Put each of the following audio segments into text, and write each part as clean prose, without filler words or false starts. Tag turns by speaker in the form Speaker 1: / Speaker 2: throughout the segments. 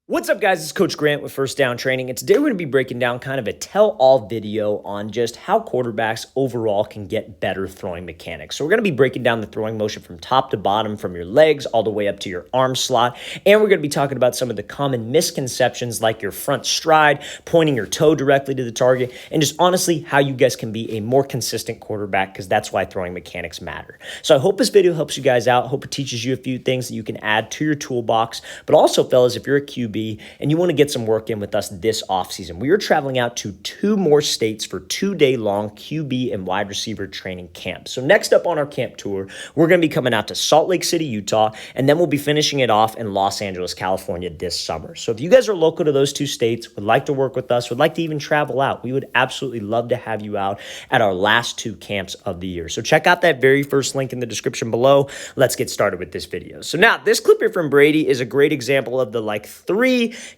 Speaker 1: What's up, guys? It's Coach Grant with First Down Training, and today we're going to be breaking down kind of a tell-all video on just how quarterbacks overall can get better throwing mechanics. So we're going to be breaking down the throwing motion from top to bottom, from your legs all the way up to your arm slot, and we're going to be talking about some of the common misconceptions like your front stride, pointing your toe directly to the target, and just honestly how you guys can be a more consistent quarterback, because that's why throwing mechanics matter. So I hope this video helps you guys out. I hope it teaches you a few things that you can add to your toolbox, but also, fellas, if you're a QB and you want to get some work in with us this offseason, we are traveling out to 2 more states for 2-day-long QB and wide receiver training camps. So next up on our camp tour, we're going to be coming out to Salt Lake City, Utah, and then we'll be finishing it off in Los Angeles, California this summer. So if you guys are local to those 2 states, would like to work with us, would like to even travel out, we would absolutely love to have you out at our last 2 camps of the year. So check out that very first link in the description below. Let's get started with this video. So now this clip here from Brady is a great example of the 3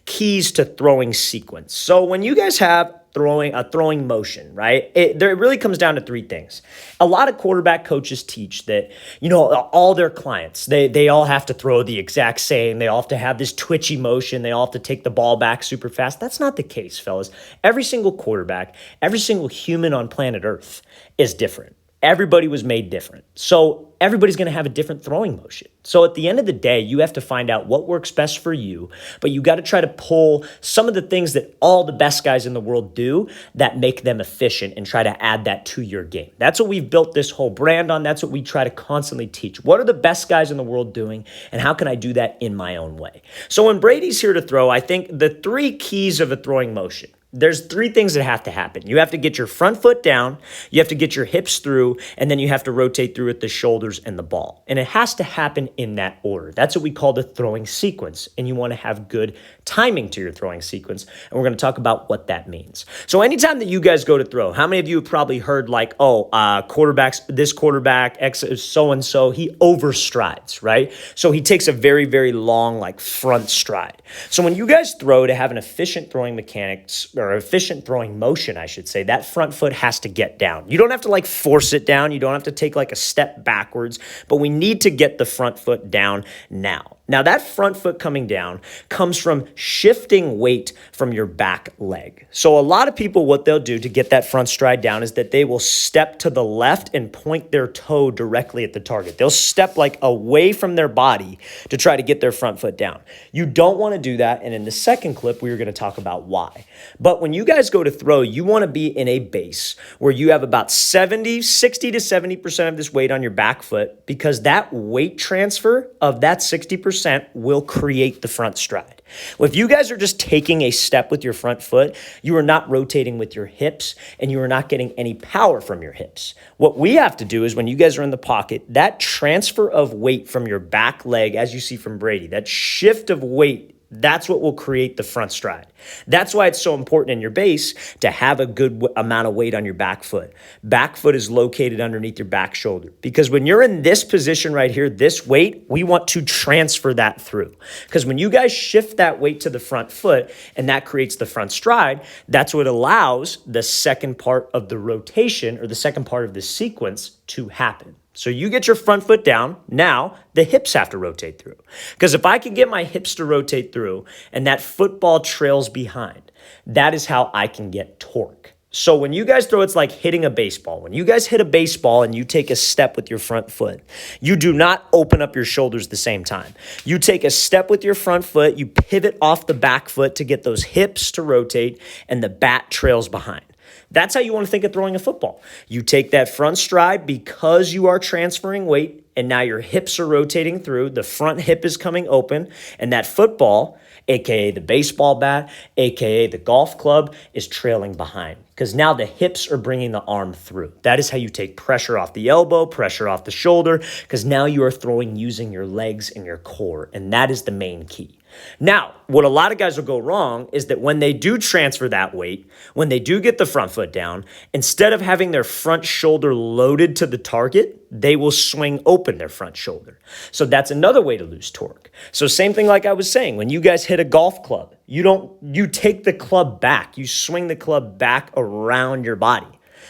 Speaker 1: keys to throwing sequence. So when you guys have a throwing motion, right? It really comes down to 3 things. A lot of quarterback coaches teach that, all their clients, they all have to throw the exact same. They all have to have this twitchy motion. They all have to take the ball back super fast. That's not the case, fellas. Every single quarterback, every single human on planet Earth is different. Everybody was made different. So everybody's going to have a different throwing motion. So at the end of the day, you have to find out what works best for you, but you got to try to pull some of the things that all the best guys in the world do that make them efficient and try to add that to your game. That's what we've built this whole brand on. That's what we try to constantly teach. What are the best guys in the world doing, and how can I do that in my own way? So when Brady's here to throw, I think the 3 keys of a throwing motion, there's 3 things that have to happen. You have to get your front foot down, you have to get your hips through, and then you have to rotate through with the shoulders and the ball. And it has to happen in that order. That's what we call the throwing sequence. And you want to have good timing to your throwing sequence. And we're going to talk about what that means. So anytime that you guys go to throw, how many of you have probably heard this quarterback, X so-and-so, he overstrides, right? So he takes a very, very long front stride. So when you guys throw, to have an efficient throwing mechanics, or efficient throwing motion, I should say, that front foot has to get down. You don't have to force it down. You don't have to take a step backwards, but we need to get the front foot down now. Now that front foot coming down comes from shifting weight from your back leg. So a lot of people, what they'll do to get that front stride down is that they will step to the left and point their toe directly at the target. They'll step away from their body to try to get their front foot down. You don't want to do that. And in the second clip, we are going to talk about why. But when you guys go to throw, you want to be in a base where you have about 60 to 70% of this weight on your back foot, because that weight transfer of that 60% will create the front stride. Well, if you guys are just taking a step with your front foot, you are not rotating with your hips, and you are not getting any power from your hips. What we have to do is, when you guys are in the pocket, that transfer of weight from your back leg, as you see from Brady, that shift of weight, that's what will create the front stride. That's why it's so important in your base to have a good amount of weight on your back foot. Back foot is located underneath your back shoulder, because when you're in this position right here, this weight, we want to transfer that through. Because when you guys shift that weight to the front foot and that creates the front stride, that's what allows the second part of the rotation, or the second part of the sequence, to happen. So you get your front foot down. Now the hips have to rotate through. Because if I can get my hips to rotate through and that football trails behind, that is how I can get torque. So when you guys throw, it's like hitting a baseball. When you guys hit a baseball and you take a step with your front foot, you do not open up your shoulders at the same time. You take a step with your front foot, you pivot off the back foot to get those hips to rotate, and the bat trails behind. That's how you want to think of throwing a football. You take that front stride because you are transferring weight, and now your hips are rotating through. The front hip is coming open, and that football, aka the baseball bat, aka the golf club, is trailing behind, because now the hips are bringing the arm through. That is how you take pressure off the elbow, pressure off the shoulder, because now you are throwing using your legs and your core, and that is the main key. Now, what a lot of guys will go wrong is that when they do transfer that weight, when they do get the front foot down, instead of having their front shoulder loaded to the target, they will swing open their front shoulder. So that's another way to lose torque. So same thing like I was saying, when you guys hit a golf club, you take the club back, you swing the club back around your body.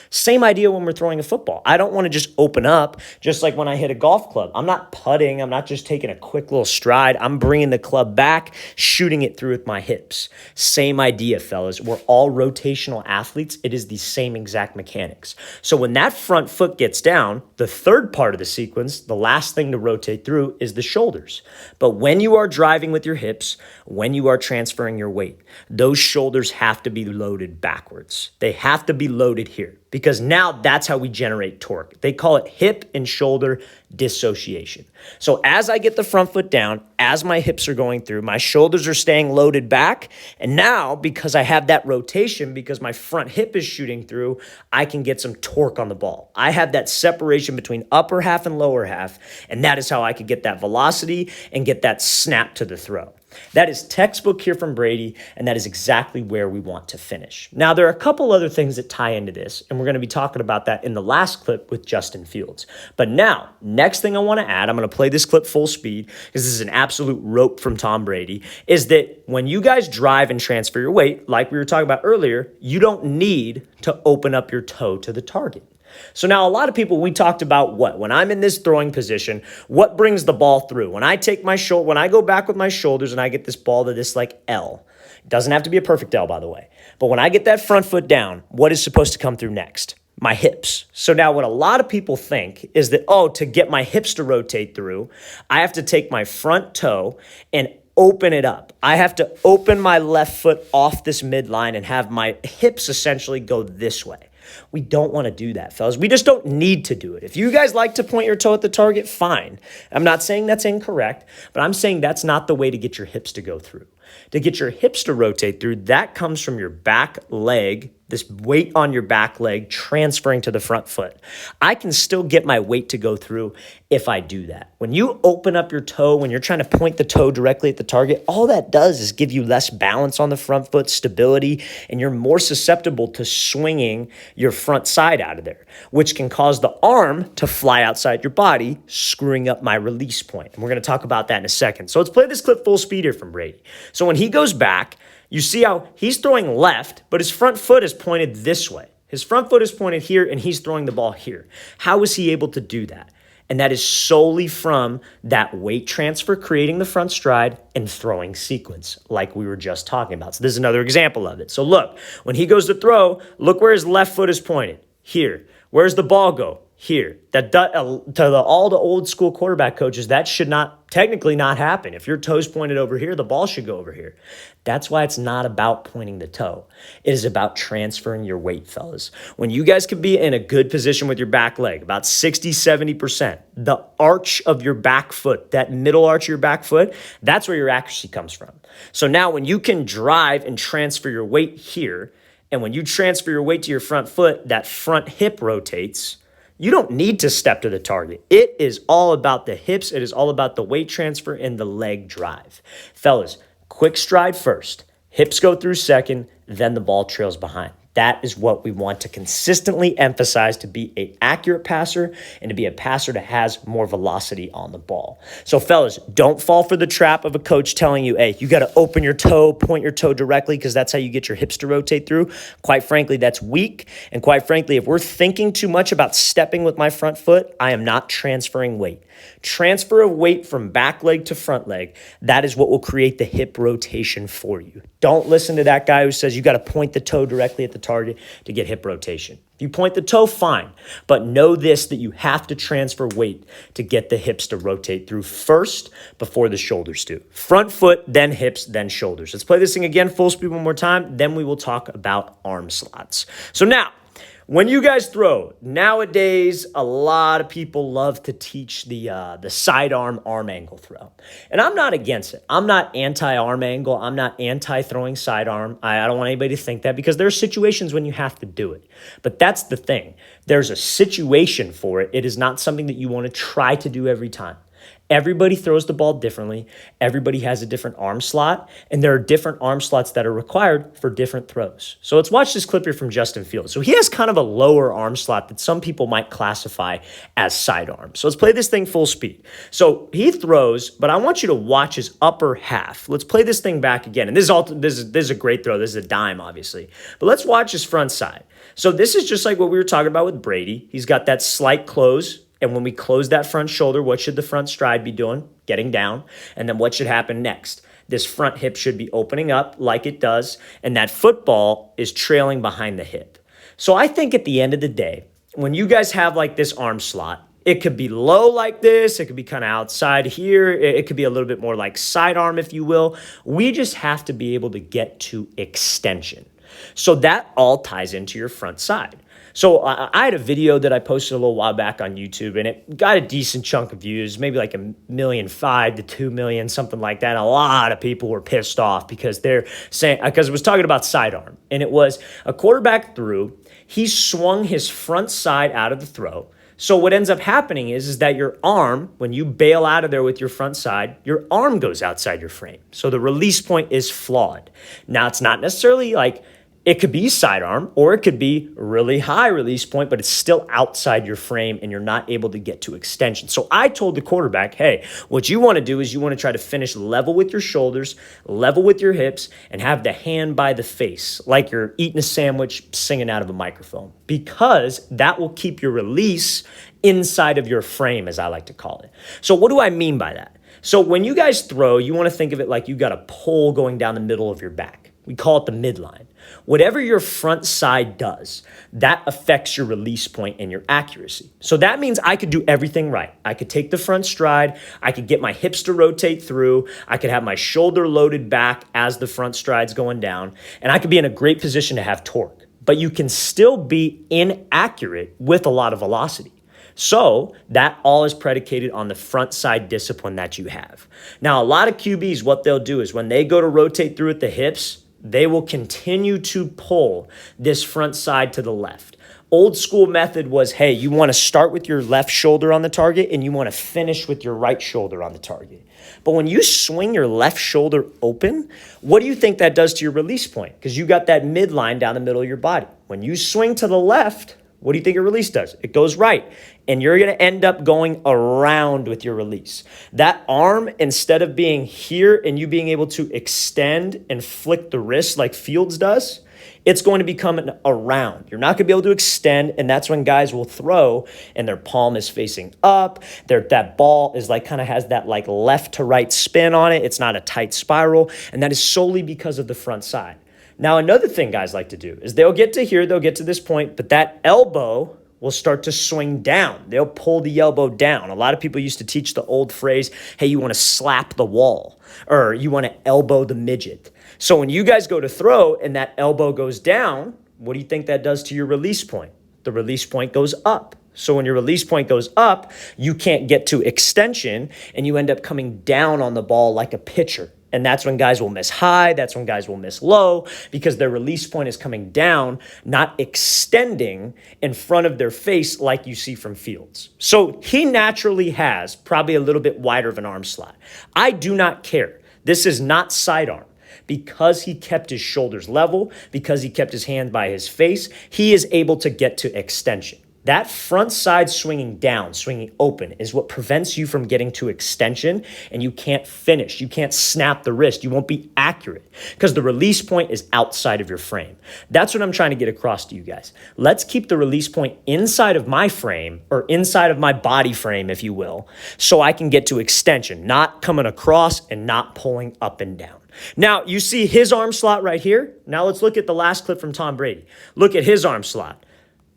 Speaker 1: Same idea when we're throwing a football. I don't want to just open up just like when I hit a golf club. I'm not putting. I'm not just taking a quick little stride. I'm bringing the club back, shooting it through with my hips. Same idea, fellas. We're all rotational athletes. It is the same exact mechanics. So when that front foot gets down, the third part of the sequence, the last thing to rotate through is the shoulders. But when you are driving with your hips, when you are transferring your weight, those shoulders have to be loaded backwards. They have to be loaded here because now that's how we generate torque. They call it hip and shoulder dissociation. So as I get the front foot down, as my hips are going through, my shoulders are staying loaded back. And now because I have that rotation, because my front hip is shooting through, I can get some torque on the ball. I have that separation between upper half and lower half. And that is how I could get that velocity and get that snap to the throw. That is textbook here from Brady, and that is exactly where we want to finish. Now, there are a couple other things that tie into this, and we're going to be talking about that in the last clip with Justin Fields. But now, next thing I want to add, I'm going to play this clip full speed because this is an absolute rope from Tom Brady, is that when you guys drive and transfer your weight, like we were talking about earlier, you don't need to open up your toe to the target. So now a lot of people, we talked about when I'm in this throwing position, what brings the ball through? When I take my shoulder, when I go back with my shoulders and I get this ball to this like L, it doesn't have to be a perfect L, by the way. But when I get that front foot down, what is supposed to come through next? My hips. So now what a lot of people think is that, to get my hips to rotate through, I have to take my front toe and open it up. I have to open my left foot off this midline and have my hips essentially go this way. We don't want to do that, fellas. We just don't need to do it. If you guys like to point your toe at the target, fine. I'm not saying that's incorrect, but I'm saying that's not the way to get your hips to go through. To get your hips to rotate through, that comes from your back leg, this weight on your back leg transferring to the front foot. I can still get my weight to go through if I do that. When you open up your toe, when you're trying to point the toe directly at the target, all that does is give you less balance on the front foot, stability, and you're more susceptible to swinging your front side out of there, which can cause the arm to fly outside your body, screwing up my release point. And we're going to talk about that in a second. So let's play this clip full speed here from Brady. So when he goes back, you see how he's throwing left, but his front foot is pointed this way. His front foot is pointed here, and he's throwing the ball here. How is he able to do that? And that is solely from that weight transfer, creating the front stride and throwing sequence, like we were just talking about. So this is another example of it. So look, when he goes to throw, look where his left foot is pointed. Here. Where's the ball go? Here. All the old school quarterback coaches, that should technically not happen. If your toe's pointed over here, the ball should go over here. That's why it's not about pointing the toe. It is about transferring your weight, fellas. When you guys can be in a good position with your back leg, about 60, 70%, the arch of your back foot, that middle arch of your back foot, that's where your accuracy comes from. So now when you can drive and transfer your weight here, and when you transfer your weight to your front foot, that front hip rotates. You don't need to step to the target. It is all about the hips. It is all about the weight transfer and the leg drive. Fellas, quick stride first. Hips go through second, then the ball trails behind. That is what we want to consistently emphasize to be an accurate passer and to be a passer that has more velocity on the ball. So fellas, don't fall for the trap of a coach telling you, hey, you got to open your toe, point your toe directly because that's how you get your hips to rotate through. Quite frankly, that's weak. And quite frankly, if we're thinking too much about stepping with my front foot, I am not transferring weight. Transfer of weight from back leg to front leg, that is what will create the hip rotation for you. Don't listen to that guy who says you got to point the toe directly at the target to get hip rotation. If you point the toe, fine, but know this, that you have to transfer weight to get the hips to rotate through first before the shoulders do. Front foot, then hips, then shoulders. Let's play this thing again, full speed one more time, then we will talk about arm slots. So now, when you guys throw, nowadays, a lot of people love to teach the sidearm arm angle throw. And I'm not against it. I'm not anti-arm angle. I'm not anti-throwing sidearm. I don't want anybody to think that because there are situations when you have to do it. But that's the thing. There's a situation for it. It is not something that you want to try to do every time. Everybody throws the ball differently. Everybody has a different arm slot, and there are different arm slots that are required for different throws. So let's watch this clip here from Justin Fields. So he has kind of a lower arm slot that some people might classify as sidearm. So let's play this thing full speed. So he throws, but I want you to watch his upper half. Let's play this thing back again. And this is a great throw. This is a dime, obviously. But let's watch his front side. So this is just like what we were talking about with Brady. He's got that slight close. And when we close that front shoulder, what should the front stride be doing? Getting down. And then what should happen next? This front hip should be opening up like it does. And that football is trailing behind the hip. So I think at the end of the day, when you guys have like this arm slot, it could be low like this. It could be kind of outside here. It could be a little bit more like sidearm, if you will. We just have to be able to get to extension. So that all ties into your front side. So I had a video that I posted a little while back on YouTube, and it got a decent chunk of views, maybe like 1.5 million to 2 million, something like that. A lot of people were pissed off because they're saying, because it was talking about sidearm, and it was a quarterback threw. He swung his front side out of the throw. So what ends up happening is that your arm, when you bail out of there with your front side, your arm goes outside your frame. So the release point is flawed. Now, it's not necessarily like it could be sidearm, or it could be really high release point, but it's still outside your frame and you're not able to get to extension. So I told the quarterback, hey, what you want to do is you want to try to finish level with your shoulders, level with your hips, and have the hand by the face, like you're eating a sandwich, singing out of a microphone, because that will keep your release inside of your frame, as I like to call it. So what do I mean by that? So when you guys throw, you want to think of it like you got a pole going down the middle of your back. We call it the midline. Whatever your front side does, that affects your release point and your accuracy. So that means I could do everything right. I could take the front stride. I could get my hips to rotate through. I could have my shoulder loaded back as the front stride's going down. And I could be in a great position to have torque. But you can still be inaccurate with a lot of velocity. So that all is predicated on the front side discipline that you have. Now, a lot of QBs, what they'll do is when they go to rotate through at the hips, they will continue to pull this front side to the left. Old school method was, hey, you want to start with your left shoulder on the target and you want to finish with your right shoulder on the target. But when you swing your left shoulder open, what do you think that does to your release point? Because you got that midline down the middle of your body. When you swing to the left, what do you think your release does? It goes right. And you're going to end up going around with your release. That arm, instead of being here and you being able to extend and flick the wrist like Fields does, it's going to become an around. You're not going to be able to extend, and that's when guys will throw and their palm is facing up. That ball is like kind of has that like left to right spin on it. It's not a tight spiral, and that is solely because of the front side. Now, another thing guys like to do is they'll get to here, they'll get to this point, but that elbow will start to swing down. They'll pull the elbow down. A lot of people used to teach the old phrase, hey, you want to slap the wall, or you want to elbow the midget. So when you guys go to throw and that elbow goes down, what do you think that does to your release point? The release point goes up. So when your release point goes up, you can't get to extension and you end up coming down on the ball like a pitcher. And that's when guys will miss high. That's when guys will miss low because their release point is coming down, not extending in front of their face like you see from Fields. So he naturally has probably a little bit wider of an arm slot. I do not care. This is not sidearm. Because he kept his shoulders level, because he kept his hand by his face, he is able to get to extension. That front side swinging down, swinging open is what prevents you from getting to extension, and you can't finish. You can't snap the wrist. You won't be accurate because the release point is outside of your frame. That's what I'm trying to get across to you guys. Let's keep the release point inside of my frame or inside of my body frame, if you will, so I can get to extension, not coming across and not pulling up and down. Now, you see his arm slot right here. Now let's look at the last clip from Tom Brady. Look at his arm slot.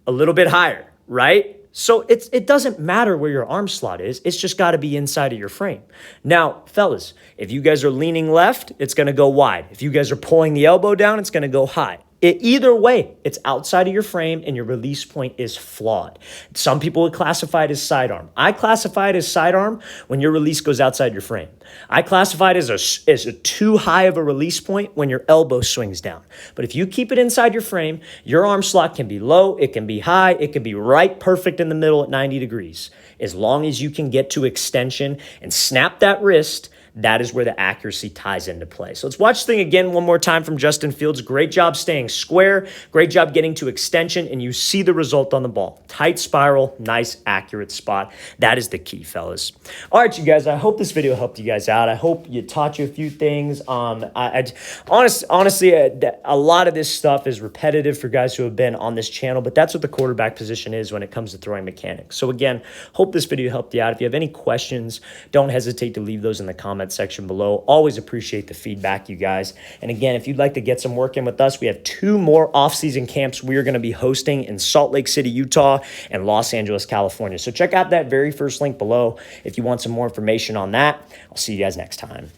Speaker 1: A little bit higher, right? So it doesn't matter where your arm slot is. It's just got to be inside of your frame. Now, fellas, if you guys are leaning left, it's going to go wide. If you guys are pulling the elbow down, it's going to go high. Either way, it's outside of your frame and your release point is flawed. Some people would classify it as sidearm. I classify it as sidearm when your release goes outside your frame. I classify it as a too high of a release point when your elbow swings down. But if you keep it inside your frame, your arm slot can be low, it can be high, it can be right perfect in the middle at 90 degrees. As long as you can get to extension and snap that wrist, that is where the accuracy ties into play. So let's watch the thing again one more time from Justin Fields. Great job staying square. Great job getting to extension, and you see the result on the ball. Tight spiral, nice, accurate spot. That is the key, fellas. All right, you guys, I hope this video helped you guys out. I hope it taught you a few things. Honestly, a lot of this stuff is repetitive for guys who have been on this channel, but that's what the quarterback position is when it comes to throwing mechanics. So again, hope this video helped you out. If you have any questions, don't hesitate to leave those in the comments section below. Always appreciate the feedback, you guys. And again, if you'd like to get some work in with us, we have 2 more off-season camps we are going to be hosting in Salt Lake City, Utah, and Los Angeles, California. So check out that very first link below if you want some more information on that. I'll see you guys next time.